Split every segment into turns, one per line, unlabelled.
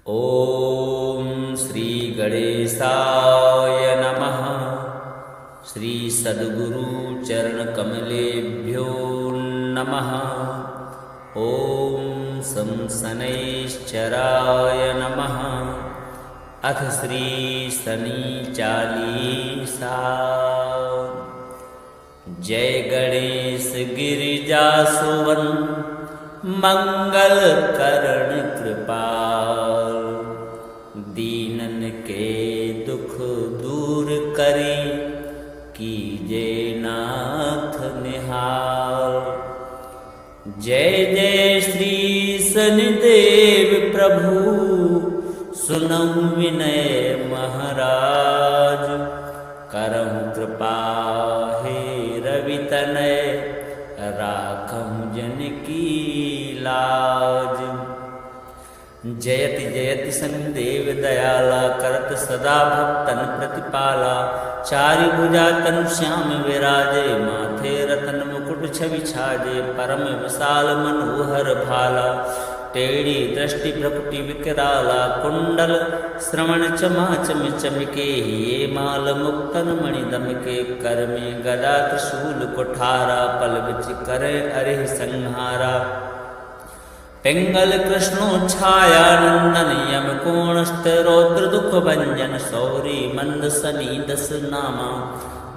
ॐ श्री गणेशाय नमः। श्री सद्गुरु चरण कमलेभ्यो नमः। ॐ शं शनैश्चराय नमः। अथ श्री शनि चालीसा। जय गणेश गिरिजासुवन मंगल करण कृपाल। दीनन के दुख दूर करी कीजे नाथ निहाल। जय जय श्री शनिदेव प्रभु सुनहु विनय महाराज। करहु कृपा हे रवि तनय राखहु जन की लाज। जयति जयति शनिदेव दयाला करत सदा भक्तन प्रतिपाला। चारि भुजा तनु श्याम विराजे माथे रतन मुकुट छवि छाजे। परम विशाल मनोहर भाला टेढ़ी दृष्टि भ्रकुटि विकराला। कुंडल श्रवण चमा चम चमके ये माल मुक्तन मणि दमके। कर में गदा त्रिशूल कुठारा पल बिच करे अरिह संहारा। पिंगल कृष्णो छाया नंदन यम कोणस्थ रौद्र दुख भंजन। सौरी मंद सनी दस नामा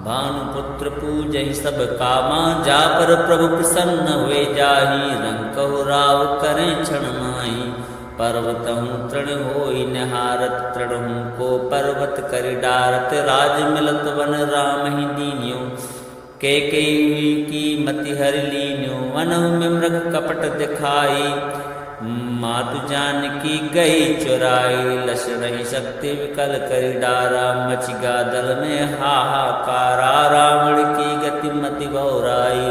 भानुपुत्र पूजहि सब कामा। जा पर प्रभु प्रसन्न हुए जाहि रंकहु राव करें क्षण माहि। पर्वतहु तृण होई निहारत तृणहु को पर्वत करि डारत। राज मिलत वन राम ही दीन्यो कैकेयी की मति हरि लीन्यो। वनहु में मृग कपट दिखाई मातु जानकी गई चुराई। लश रही शक्ति विकल करि डारा मच गा दल में हाहाकारा। रावण की गति मति बहुराई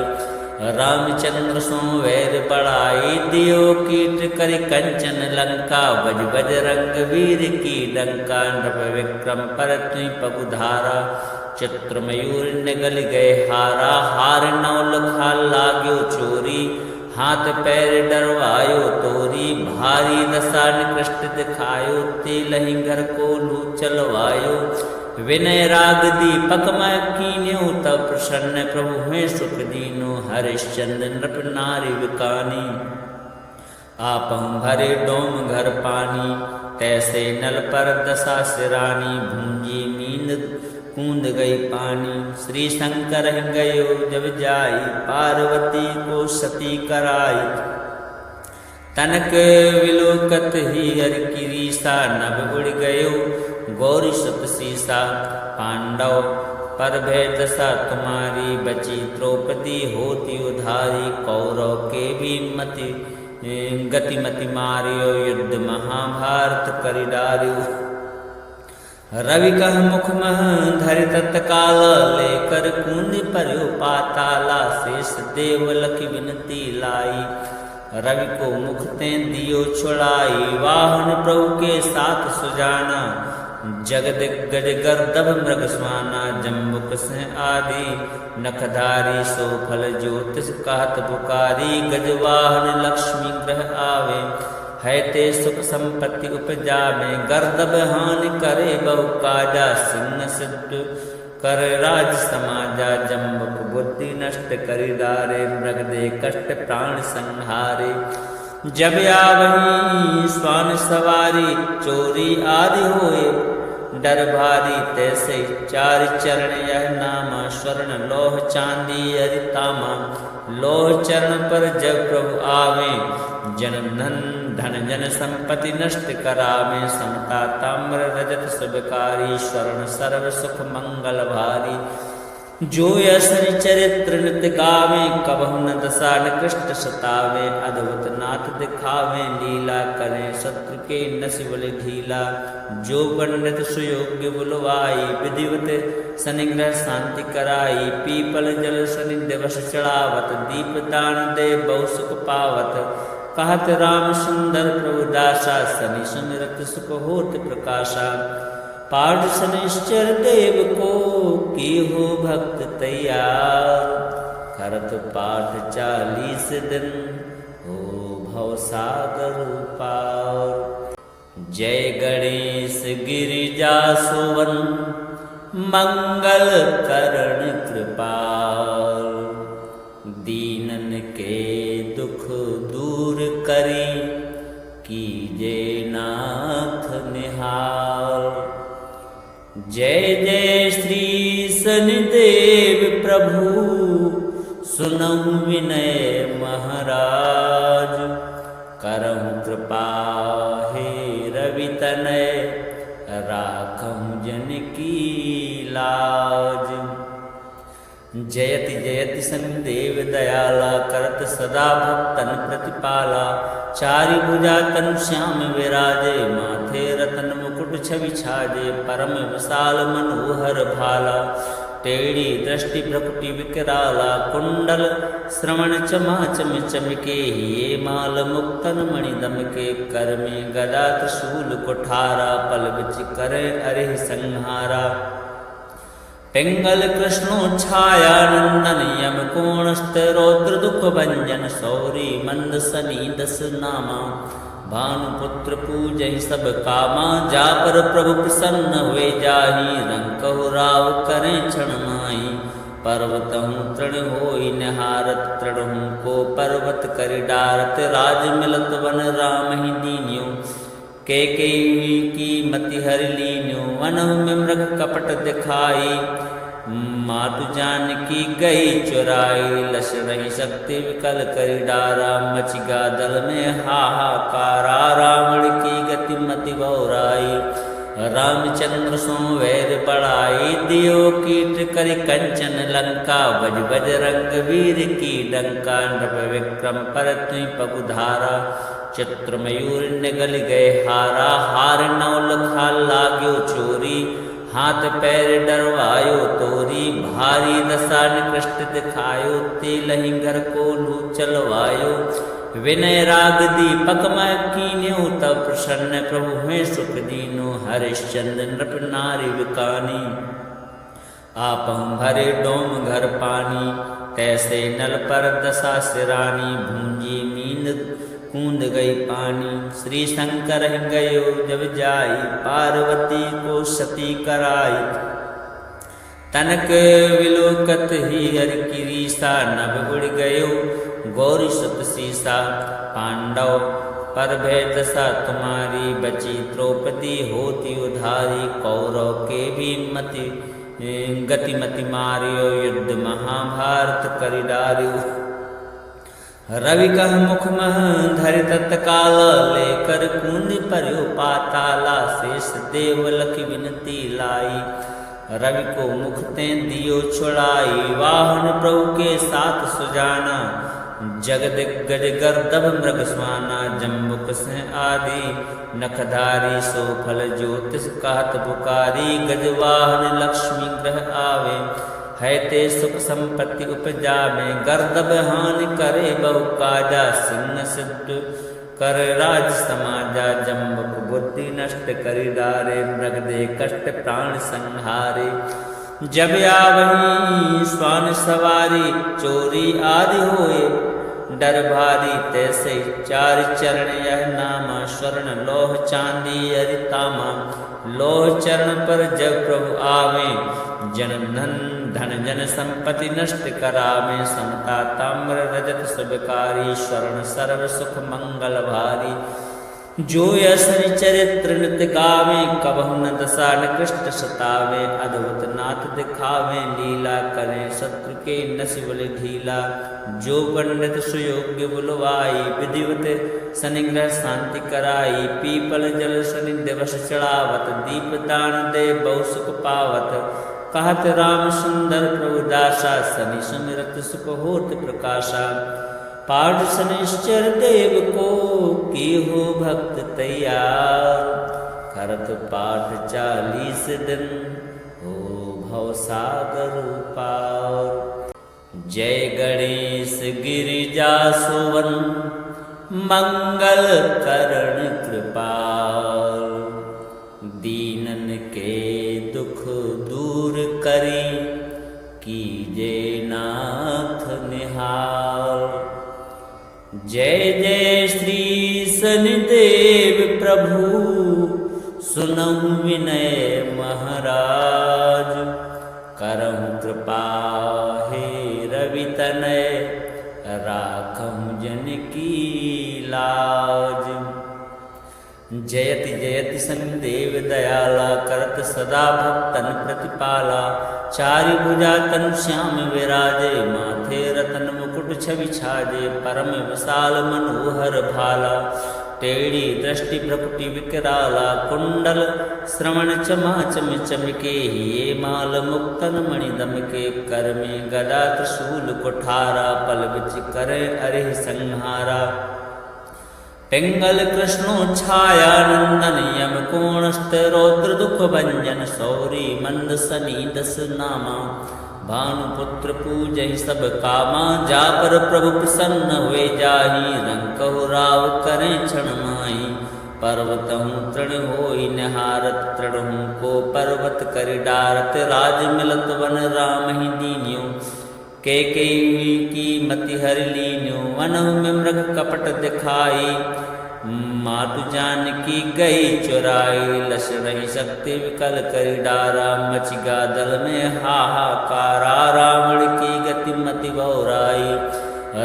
रामचंद्र सो वैर बढ़ाई। दियो कीट करि कंचन लंका बज बज रंग वीर की डंका। नृप विक्रम पर तुई पगुधारा चित्र मयूर निगल गए हारा। हार नौ लखा लाग्यो चोरी हाथ पैर डरवायो तोरी। भारी दशा निकृष्ट दिखायो तेलहि घर को लू चलवायो। विनय राग दीपक मैं कीन्यो तब प्रसन्न प्रभु हुए सुख दीनो। हरिश्चंद्र नृप नारी विकानी आपहु भरे डोम घर पानी। तैसे नल पर दशा सिरानी भूंजी मीन कूंद गई पानी। श्री शंकर गयो जब जाई पार्वती को सती कराई। तनक विलोकत ही हर की रीसा नभ उड़ गयो गौरी सत सीसा। पांडव पर भय दशा तुम्हारी बची द्रौपदी होती उधारी। कौरव के भी मति गतिमति मारियो युद्ध महाभारत करि डारियो। रवि कह मुख मह धरि तत्काल लेकर कूंद पर्यो पाताला। शेष देव लखि विनती लाई रवि को मुख ते दियो छुड़ाई। वाहन प्रभु के साथ सुजाना जगद गज गर्दभ मृग स्वाना। जम्बुक से आदि नखधारी सो फल ज्योतिष कहत पुकारी। गजवाहन लक्ष्मी ग्रह आवे है ते सुख संपत्ति उपजावे। गर्दभ हानि करे बहु काजा सिंह सिद्ध कर राज समाजा। जम्बुक बुद्धि नष्ट करि डारे मृग दे कष्ट प्राण संहारे। जब आवही स्वान सवारी चोरी आदि होए डर भारी। तैसे चार चरण यह नामा स्वर्ण लोह चांदी अरितामा। लोह चरण पर जब प्रभु आवे जन धन जन संपत्ति नष्ट करावे। समता ताम्र रजत शुभकारी स्वर्ण सर्व सुख मंगल भारी। जो असनि चरित्र नित गावे कबहु न दशा निकृष्ट सतावे। अद्भुत नाथ दिखावे लीला करें शत्रु के नसि बल ढीला। जो पंडित सुयोग्य बुलवाई विधिवत शनिग्रह शांति कराई। पीपल जल शनि दिवस चढ़ावत दीप दान दे बहु सुख पावत। कहत राम सुंदर प्रभु दासा शनि सुमिरत सुख होत प्रकाशा। पाठ शनिश्चर देव को की हो भक्त तैयार। करत पाठ 40 दिन हो भवसागर पार। जय गणेश गिरिजा सुवन मंगल करण कृपाल। दीनन के दुख दूर करी कीजे नाथ निहाल। जय जय श्री शनिदेव प्रभु सुनहु विनय महाराज। करहु कृपा हे रवि तनय राखहु जन की लाज। जयति जयति शनिदेव दयाला करत सदा भक्तन प्रतिपाला। चारि भुजा तनु श्याम विराजे माथे रतन मुकुट छवि छाजे। परम विशाल मनोहर भाला टेढ़ी दृष्टि भ्रकुटि विकराला। कुंडल श्रवण चमा चम चमके ये माल मुक्तन मणि दमके। कर में गदा त्रिशूल कुठारा पल बिच करे अरे संहारा। पिंगल कृष्णो छाया नंदन यम कोणस्थ रौद्र दुख भंजन। सौरी मंद सनी दस नामा भानुपुत्र पूजहि सब कामा। जा पर प्रभु प्रसन्न हुए जाहि रंकहु राव करें क्षण माहि। पर्वतहु तृण होई निहारत तृणहु को पर्वत करि डारत। राज मिलत वन राम ही दीन्यो कैकेयी की मति हरि लीन्यो। वनहु में मृग कपट दिखाई मातु जानकी गई चुराई। लश रही शक्ति विकल करि डारा मच गा दल में हाहाकारा। रावण की गति मति बहुराई रामचंद्र सो वैर बढ़ाई। दियो कीट करि कंचन लंका बज बजरंग वीर की डंका। नृप विक्रम पर तुई पगुधारा चित्र मयूर निगल गए हारा। हार नौ लखा लाग्यो चोरी हाथ पैर डरवायो तोरी। भारी दशा निकृष्ट दिखायो तेलहि घर को लू चलवायो। विनय राग दीपक मैं कीन्यो तब प्रसन्न प्रभु में सुख दीनो। हरिश्चंद्र नृप नारी विकानी आपहु भरे डोम घर पानी। तैसे नल पर दशा सिरानी भूंजी मींद कूद गई पानी। श्री शंकर गयो जब जाई पार्वती को सती कराई। तनक विलोकत ही हर की रीसा नभ उड़ गयो गौरी सुत सीसा। पांडव पर भय दशा तुम्हारी बची द्रौपदी होती उधारी। कौरव के भी मति गतिमति मारियो युद्ध महाभारत करि डारियो। रवि कह मुख मह धरि तत्काल लेकर कूद पर्यो पाताला। शेष देव लख विनती लाई रवि को मुख ते दियो छुड़ाई। वाहन प्रभु के साथ सुजाना जगदिग्गज गर्दभ मृग स्वाना। जम्बुक से आदि नखधारी सो फल ज्योतिष कहत पुकारी। गजवाहन लक्ष्मी ग्रह आवे है ते सुख संपत्ति उपजावे। गर्दभ हानि करे बहु काजा सिंह सिद्ध कर राज समाजा। जम्बुक बुद्धि नष्ट करि डारे मृग दे कष्ट प्राण संहारे। जब आवही स्वान सवारी चोरी आदि होए डर भारी। तैसे चार चरण यह नामा स्वर्ण लोह चांदी अरितामा। लोह चरण पर जब प्रभु आवे जन धन जन संपत्ति नष्ट करावे। समता ताम्र रजत सुबकारी स्वर्ण सर्व सुख मंगल भारी। जो असनि चरित्र नित गावे कबहु न दशा निकृष्ट सतावे। अद्भुत नाथ दिखावे लीला करें शत्रु के नसिबल ढीला। जो पंडित सुयोग्य बुलवाई विधिवत शनिग्रह शांति कराई। पीपल जल शनि दिवस चढ़ावत दीप दान दे बहु सुख पावत। कहत राम सुंदर प्रभु दासा शनि सुमिरत सुख होत प्रकाशा। पाठ शनिश्चर देव को की हो भक्त तैयार। करत पाठ 40 दिन हो भव सागर पार। जय गणेश गिरिजा सुवन मंगल करण कृपाल। दीनन के दुख दूर करी कीजे नाथ निहाल। जय जय श्री शनिदेव प्रभु सुनहु विनय महाराज, करहु कृपा हे रवि तनय, राखहु जन की लाज। जयति जयति शनिदेव दयाला, करत सदा भक्तन प्रतिपाला। चारि भुजा तनु श्याम विराजे, माथे रतन मुकुट छवि छाजे। परम विशाल मनोहर भाला, टेढ़ी दृष्टि भ्रकुटि विकराला। कुंडल श्रवण चमा चम चमके, ये माल मुक्तन मणि दमके। कर में गदा त्रिशूल कुठारा, पल बिच करे अरे संहारा। पिंगल कृष्णो छाया नंदन, यम कोणस्थ रौद्र दुख भंजन। सौरी मंद सनी दस नामा, भानुपुत्र पूजहि सब कामा। जा पर प्रभु प्रसन्न हुए जाहि, रंकहु राव करें क्षण माहि। पर्वतहु तृण होई निहारत, तृणहु को पर्वत करि डारत। राज मिलत वन राम ही दीन्यो, कैकेयी की मति हरि लीन्यो। वनहु में मृग कपट दिखाई, मातु जानकी गई चुराई। लश रही शक्ति विकल करि डारा, मचिगा दल में हाहाकारा। रावण की गति मति बहुराई,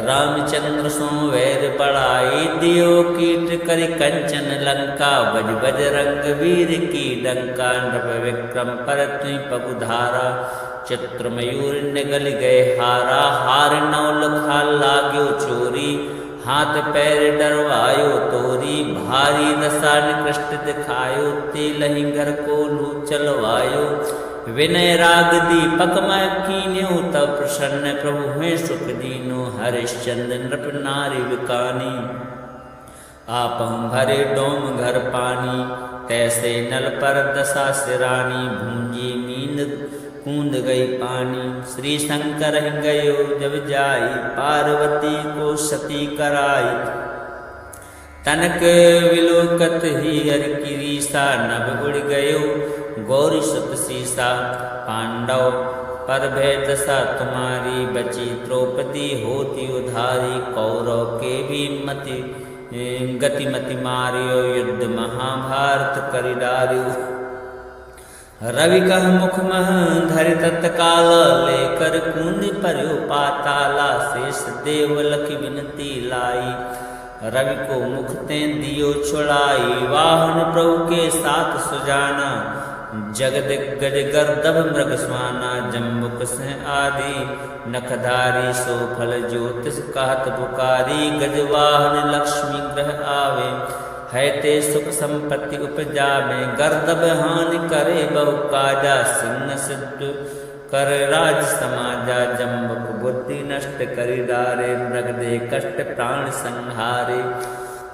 रामचंद्र सो वैर बढ़ाई। दियो कीट करि कंचन लंका, बज बज रंग वीर की डंका। नृप विक्रम पर तुई पगुधारा, चित्र मयूर निगल गए हारा। हार नौ लखा लाग्यो चोरी, हाथ पैर डरवायो तोरी। भारी दशा निकृष्ट दिखायो, तेलहि घर को लू चलवायो। विनय राग दीपक मैं कीन्यो, तब प्रसन्न प्रभु हैं सुख दीनो। हरिश्चंद्र नृप नारी विकानी, आपहु भरे डोम घर पानी। तैसे नल पर दशा सिरानी, भूंजी मींद कूद गई पानी। श्री शंकर गयो जब जाई, पार्वती को सती कराई। तनक विलोकत ही हर की रीसा, नभ उड़ गयो गौरी सुत सीसा। पांडव पर भय दशा तुम्हारी, बची द्रौपदी होती उधारी। कौरव के भी मति गतिमति मारियो, युद्ध महाभारत करि डारियो। रवि कह मुख मह धरि तत्काल, लेकर कूद पर्यो पाताला। शेष देव लखि विनती लाई, रवि को मुख ते दियो छुड़ाई। वाहन प्रभु के साथ सुजाना, जगद गज गर्दभ मृग स्वाना। जम्बुक से आदि नखधारी, सो फल ज्योतिष कहत पुकारी। गजवाहन लक्ष्मी ग्रह आवे, है ते सुख संपत्ति उपजावे। गर्दभ हानि करे बहु काजा, सिंह सिद्ध कर राज समाजा। जम्बुक बुद्धि नष्ट करि डारे, मृग दे कष्ट प्राण संहारे।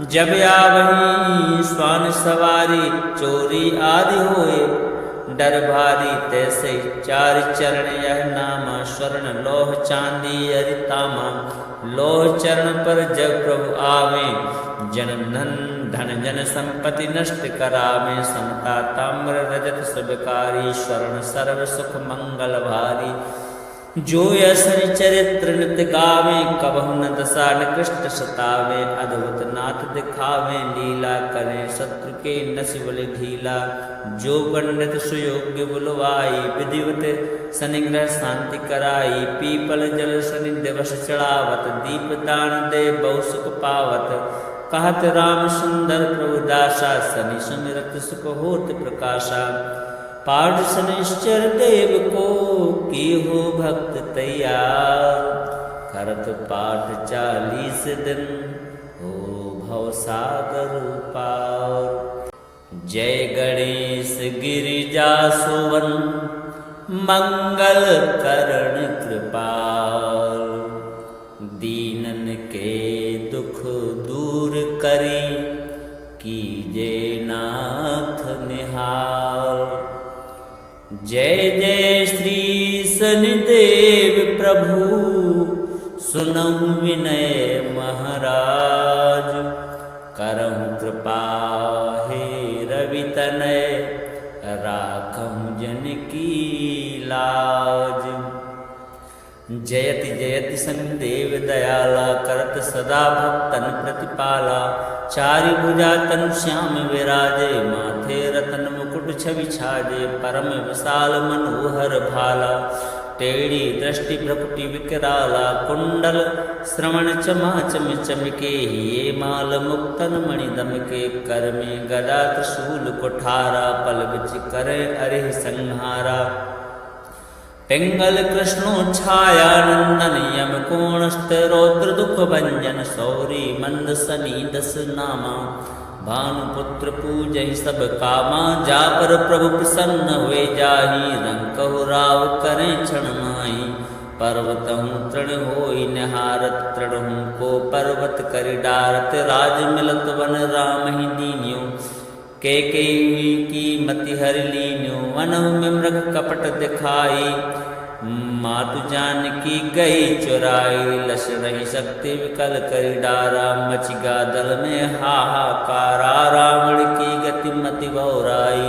जब आवही स्वान सवारी, चोरी आदि होए डर भारी। तैसे चार चरण यह नामा, स्वर्ण लोह चांदी अरितामा। लोह चरण पर जब प्रभु आवे, जन धन जन संपत्ति नष्ट करावे। समता ताम्र रजत सुबकारी, स्वर्ण सर्व सुख मंगल भारी। जो यसनि चरित्र नित्य गावे, कबहु न दशा निकृष्ट सतावे। अद्भुत नाथ दिखावे लीला, करे शत्रु के नसि बलि ढीला। जो पंडित सुयोग्य बुलवाई, विधिवत शनिग्रह शांति कराई। पीपल जल शनि दिवस चढ़ावत, दीप दान दे बहु सुख पावत। कहत राम सुंदर प्रभु दासा, शनि सुमिरत सुख होत प्रकाशा। पाठ शनिश्चर देव को की हो भक्त तैयार। करत पाठ 40 दिन, हो भव सागर पार। जय गणेश गिरिजा सुवन, मंगल करण कृपाल। दीनन के दुख दूर करी, कीजे नाथ निहाल। जय जय श्री शनिदेव प्रभु, सुनहु विनय महाराज। करहु कृपा हे रवि तनय, राखहु जन की लाज। जयति जयति शनिदेव दयाला, करत सदा भक्तन प्रतिपाला। चारि भुजा तनु श्याम विराजे, माथे माथे रतन मुकुट छवि छाजे परम विशाल मनोहर भाला टेढ़ी दृष्टि भ्रकुटि विकराला कुंडल श्रवण चमा चम चमके ये माल मुक्तन मणि दमके कर में गदा त्रिशूल कुठारा पल बिच करे अरिह संहारा पिंगल कृष्णो छाया नंदन यम कोणस्थ रौद्र दुख भंजन सौरी मंद सनी दस नामा भानुपुत्र पूजहि सब कामा जा पर प्रभु प्रसन्न हुए जाहि रंग कहु राव करें क्षण माही पर्वत हूँ तृण होई निहारत तृण हूँ को पर्वत करि डारत राज मिलत वन राम ही दीन्यो के हुई की मति हर लीन्यो वन में मृग कपट दिखाई मातु जानकी गई चुराई लश रही शक्ति विकल करि डारा मचिगा दल में हाहाकारा रावण की गति मति बहुराई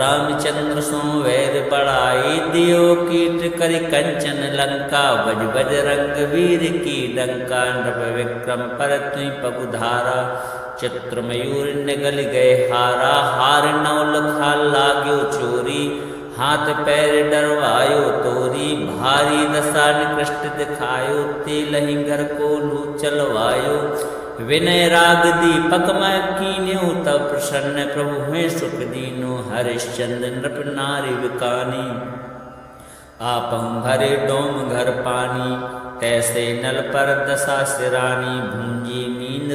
रामचंद्र सो वैर बढ़ाई दियो कीट करि कंचन लंका बज बज रंग वीर की डंका नृप विक्रम पर तुई पगुधारा चित्र मयूर निगल गए हारा हार नौ लखा लाग्यो चोरी हाथ पैर डरवायो तोरी भारी दशा निकृष्ट दिखायो तेलहि घर को लू चलवायो विनय राग दीपक मैं कीन्यो तब प्रसन्न प्रभु हुए सुख दीनो हरिश्चंद्र नृप नारी विकानी आपहु भरे डोम घर पानी तैसे नल पर दशा सिरानी भूंजी नींद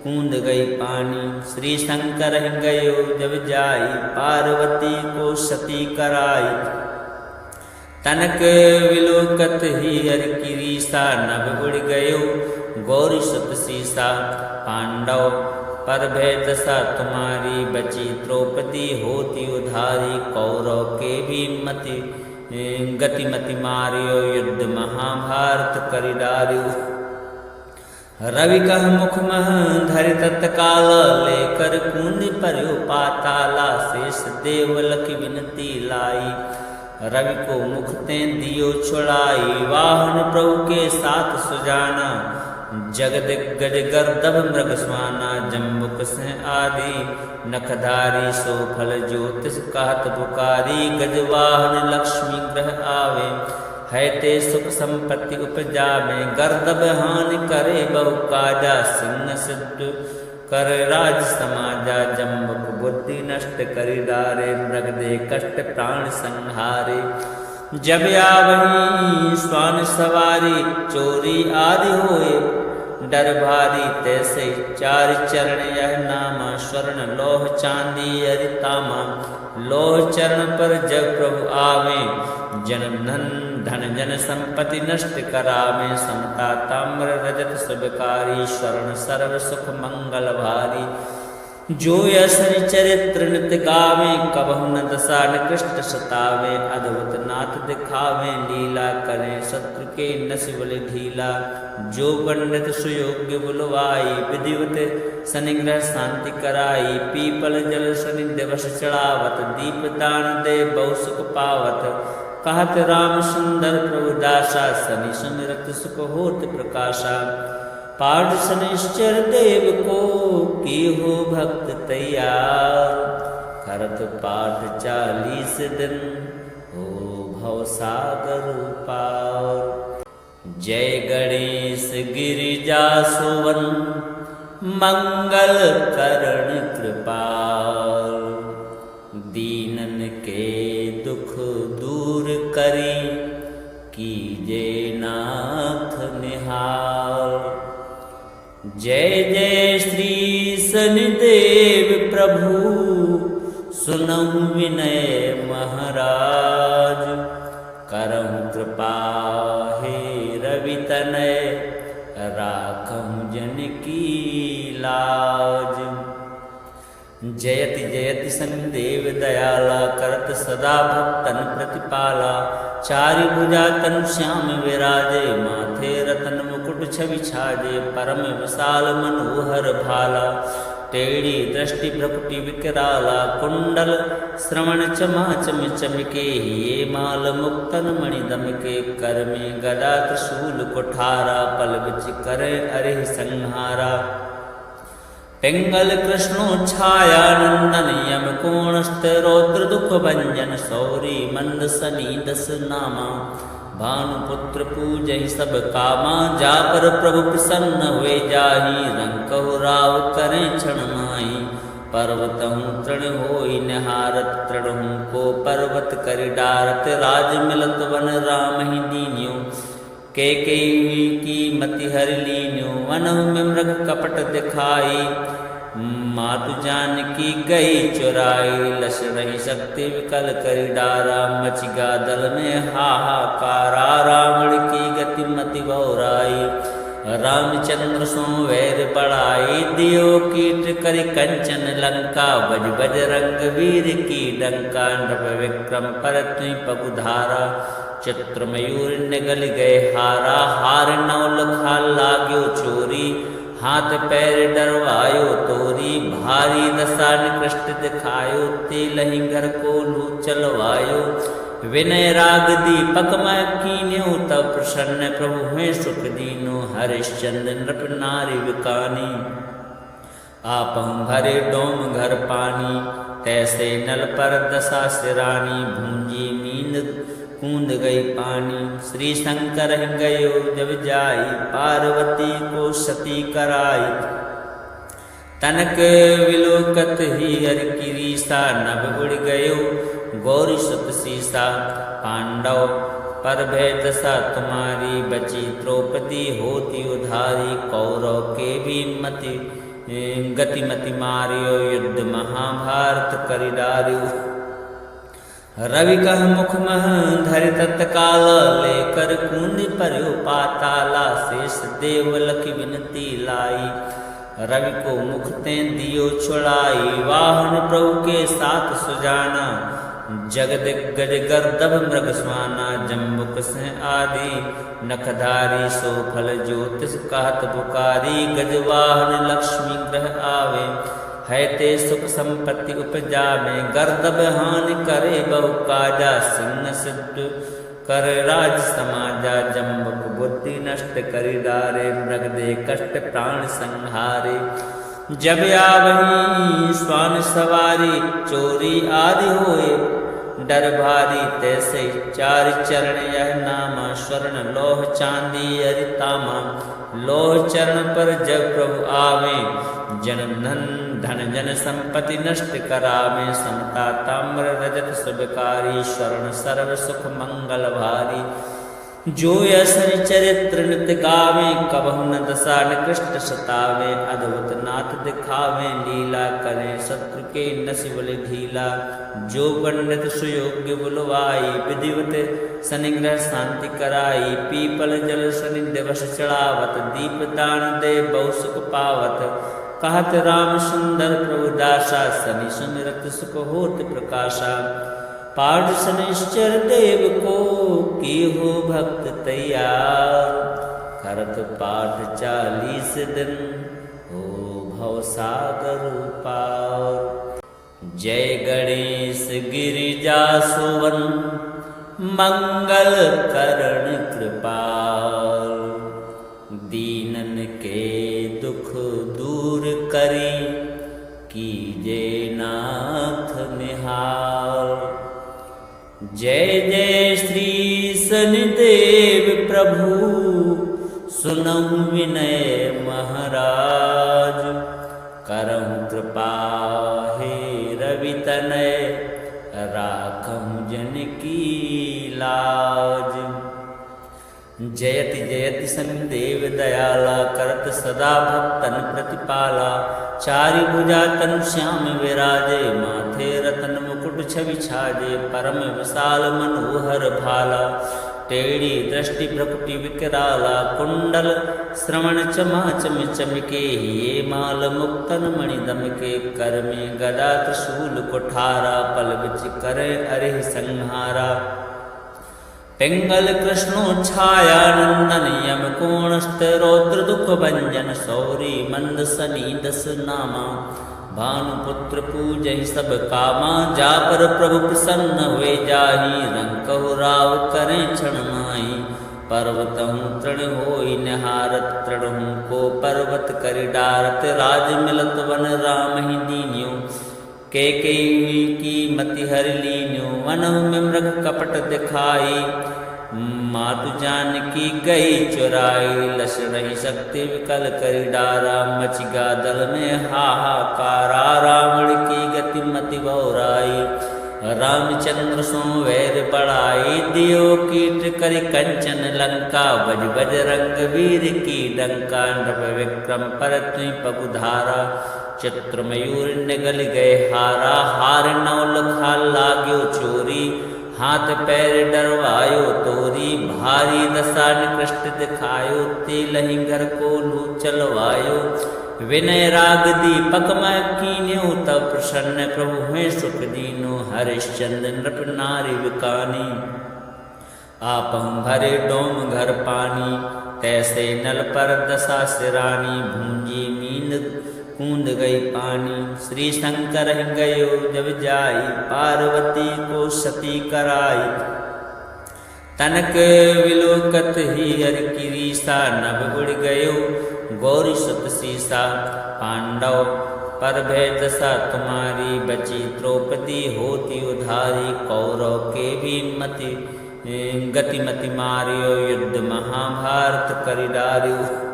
कूद गई पानी श्री शंकर गयो जब जाई पार्वती को सती कराई तनक विलोकत ही हर की रीसा नभ उड़ गयो गौरी सत सीसा पांडव पर भय दशा तुम्हारी बची द्रौपदी होती उधारी कौरव के भी मति गतिमति मारियो युद्ध महाभारत करि डारियो रवि कह मुख मह धरि तत्काल लेकर कूद पर्यो पाताला शेष देवल की विनती लाई रवि को मुख ते दियो छुड़ाई वाहन प्रभु के साथ सुजाना जगद गज गर्दभ मृग स्वाना जम्बुक से आदि नखधारी सो फल ज्योतिष कहत पुकारी गजवाहन लक्ष्मी ग्रह आवे है ते सुख संपत्ति उपजावे गर्दभ हानि करे बहु काजा सिंह सिद्ध कर राज समाजा जम्बुक बुद्धि नष्ट करि डारे मृग दे कष्ट प्राण संहारे जब आवही स्वान सवारी चोरी आदि होए डर भारी तैसे चार चरण यह नामा स्वर्ण लोह चांदी अरितामा लोह चरण पर जब प्रभु आवे जन धन जन संपत्ति नष्ट करावे समता ताम्र रजत सुबकारी स्वर्ण सर्व सुख मंगल भारी जो यसन चरित्र नित गावे कबहु न दशा निकृष्ट सतावे अद्भुत नाथ दिखावे लीला करे शत्रु के नसिबल ढीला जो पंडित सुयोग्य बुलवाई विधिवत शनिग्रह शांति कराई पीपल जल शनि दिवस चढ़ावत दीप दान दे बहु सुख पावत कहत राम सुंदर प्रभु दासा शनि सुमिरत सुख होत प्रकाशा पाठ शनिश्चर देव को की हो भक्त तैयार करत पाठ 40 दिन हो भवसागर पार जय गणेश गिरिजा सुवन मंगल करण कृपाल दीनन के दुख दूर करी कीजे नाथ निहाल जय जय श्री शनिदेव प्रभु सुनहु विनय महाराज करहु कृपा हे रवि तनय राखहु जन की लाज जयति जयति शनिदेव दयाला करत सदा भक्तन प्रतिपाला चारि भुजा तनु श्याम विराजे माथे रतन मुकुट छवि छाजे परम विशाल मनोहर भाला टेढ़ी दृष्टि भ्रकुटि विकराला कुंडल श्रवण चमा चम चमके ये माल मुक्तन मणि दमके कर में गदा त्रिशूल कुठारा पल बिच करे अरिह संहारा पिंगल कृष्णो छाया नंदन यम को रौद्र दुख भंजन सौरी मंद सनी दस नामा। भानुपुत्र पूजहि सब कामा जा पर प्रभु प्रसन्न हुए जाहि। रंग कहु राव करें क्षण माहि पर्वतहु तृण होई निहारत। तृणहु को पर्वत करि डारत राज मिलत वन राम ही दीन्यो। कैकेयी की मति हरि लीन्यो वनहु में मृग कपट दिखाई। मातु जानकी गई चुराई लस रही शक्ति विकल करि डारा। मचिगा दल में हाहाकारा रावण की गति मति बहुराई। रामचंद्र सो वैर बढ़ाई दियो कीट करि कंचन लंका। बज बजरंग वीर की डंका नृप विक्रम पर तुई पगुधारा। चित्र मयूर निगल गए हारा हार नौलखा लाग्यो चोरी। हाथ पैर डरवायो तोरी भारी दशा निकृष्ट दिखायो। तेलहि घर को लू चलवायो विनय राग दीपक मैं कीन्यो। तब प्रसन्न प्रभु हुए सुख दीनो हरिश्चंद्र नृप नारी विकानी। आपहु भरे डोम घर पानी तैसे नल पर दशा सिरानी। भूंजी मींद कूद गई पानी श्री शंकर गयो जब जाई। पार्वती को सती कराई तनक विलोकत ही हर की रीसा। नभ उड़ गयो गौरी सुत सीसा। पांडव पर भय दशा तुम्हारी बची। द्रौपदी होती उधारी कौरव के भी मति गतिमति मारियो। युद्ध महाभारत करि डारियो। रवि कह मुख मह धरि तत्काल लेकर कूंद पर्यो पाताला। शेष देव लखि विनती लाई रवि को मुख ते दियो छुड़ाई। वाहन प्रभु के साथ सुजाना जगदिग्गज गर्दभ मृग स्वाना। जम्बुक सिंह आदि नखधारी सो फल ज्योतिष कहत पुकारी। गजवाहन लक्ष्मी ग्रह आवे है ते सुख संपत्ति उपजावे। गर्दभ हानि करे बहु काजा सिंह सिद्ध कर राज समाजा। जम्बुक बुद्धि नष्ट करि डारे मृग दे कष्ट प्राण संहारे। जब आवही स्वान सवारी चोरी आदि होए डर भारी। तैसे चार चरण यह नामा स्वर्ण लोह चांदी अरितामा। लोह चरण पर जब प्रभु आवे जन धन जन संपत्ति नष्ट करावे। समता ताम्र रजत शुभकारी स्वर्ण सर्व सुख मंगल भारी। जो असर चरित्र नित गावे कबहु न दशा निकृष्ट सतावे। अद्भुत नाथ दिखावे लीला करे शत्रु के नसिबल ढीला। जो पंडित सुयोग्य बुलवाई विधिवत शनिग्रह शांति कराई। पीपल जल शनि दिवस चढ़ावत दीप दान दे बहु सुख पावत। कहत राम सुंदर प्रभु दासा शनि सुमिरत सुख होत प्रकाशा। पाठ शनिश्चर देव को की हो भक्त तैयार। करत पाठ 40 दिन हो भव सागर पार। जय गणेश गिरिजा सुवन मंगल करण कृपाल। दीनन के दुख दूर करी कीजे नाथ निहाल। जय जय श्री शनिदेव प्रभु सुनहु विनय महाराज। करहु कृपा हे रवि तनय राखहु जन की लाज। जयति जयति शनिदेव दयाला करत सदा भक्तन प्रतिपाला। चारि भुजा तनु श्याम विराजे माथे रतन मुकुट छवि छाजे। परम विशाल मनोहर भाला टेढ़ी दृष्टि भ्रकुटि विकराला। कुंडल श्रवण चमा चम चमके ये माल मुक्तन मणि दमके। कर में गदा त्रिशूल कुठारा पल बिच करे अरे संहारा। पिंगल कृष्णो छाया नंदन यम कोणस्थ रौद्र दुख भंजन। सौरी मंद सनी दस नामा। भानुपुत्र पूजहि सब कामा जा पर प्रभु प्रसन्न हुए जाहि। रंग कहु राव करें क्षण माहि पर्वतहु तृण होई निहारत। तृणहु को पर्वत करि डारत राज मिलत वन राम ही दीन्यो। कैकेयी हुई की मति हर लीन्यो, वन में मृग कपट दिखाई, मातु जानकी गई चुराई, लस नहीं सकते विकल करी डारा, मचिगा दल में हाहाकारा, रावण की गति मति बहुराई, रामचंद्र सो वैर बढ़ाई, दियो कीट करि कंचन लंका, बज बज रंग वीर की डंका, नृप विक्रम पर तुई पगुधारा, चित्र मयूर निगल गए हारा, हार नौल खा लाग्यो चोरी, हाथ पैर डरवायो तोरी, भारी दशा निकृष्ट दिखायो, तेलहि घर को लू चलवायो, विनय राग दीपक मैं कीन्यो, तब प्रसन्न प्रभु हैं सुख दीनो, हरिश्चंद्र नृप नारी विकानी, आपहु भरे डोम घर पानी, तैसे नल पर दशा सिरानी, भूंजी मीन कूद गई पानी, श्री शंकर गयो जब जाई, पार्वती को सती कराई, तनक विलोकत ही हर किरीसा, नभ उड़ गयो गौरी सुत सीसा, पांडव पर भय दशा तुम्हारी, बची द्रौपदी होती उधारी, कौरव के भी मति गतिमति मारियो, युद्ध महाभारत करि डारियो,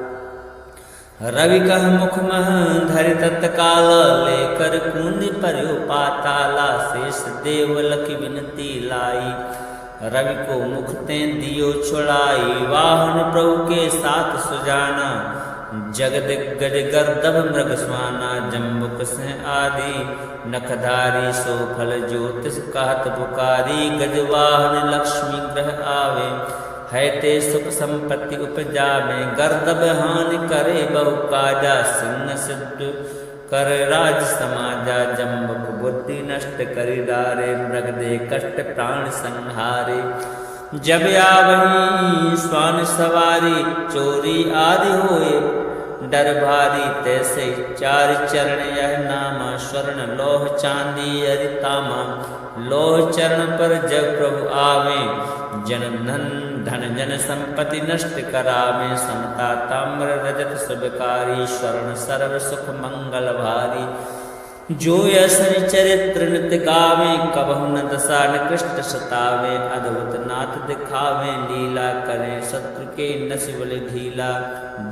रवि कह मुख मह धरि तत्काल, लेकर कूंद पर्यो पाताला, शेष देव लखि विनती लाई, रवि को मुख ते दियो छुड़ाई, वाहन प्रभु के साथ सुजाना, जगद गज गर्दभ मृग स्वाना, जम्बुक से आदि नखधारी, सो फल ज्योतिष कहत पुकारी, गजवाहन लक्ष्मी ग्रह आवे, है ते सुख संपत्ति उपजावे, गर्दभ हानि करे बहु काजा, सिंह सिद्ध कर राज समाजा, जम्बुक बुद्धि नष्ट करि डारे, मृग दे कष्ट प्राण संहारे, जब आवही स्वान सवारी, चोरी आदि होए डर भारी, तैसे चार चरण यह नामा, स्वर्ण लोह चांदी अरितामा, लोह चरण पर जब प्रभु आवे, जन धन जन संपत्ति नष्ट करावे, समता ताम्र रजत सुबकारी, स्वर्ण सर्व सुख मंगल भारी, जो यश चरित्र नित्य गावे, कबहु न दशा निकृष्ट सतावे, अद्भुत नाथ दिखावे, लीला करे शत्रु के नसिबल ढीला,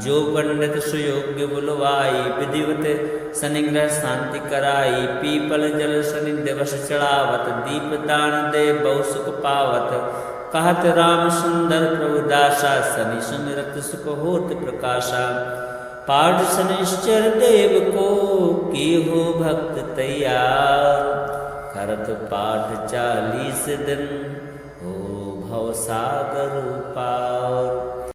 जो पंडित सुयोग्य बुलवाई, विधिवत शनिग्रह शांति कराई, पीपल जल शनि दिवस चढ़ावत, दीप दान दे बहु सुख पावत, कहत राम सुंदर प्रभु दासा, शनि सुमिरत सुख होत प्रकाशा, पाठ शनिश्चर देव को की हो भक्त तैयार, करत पाठ 40 दिन हो भव सागर पार।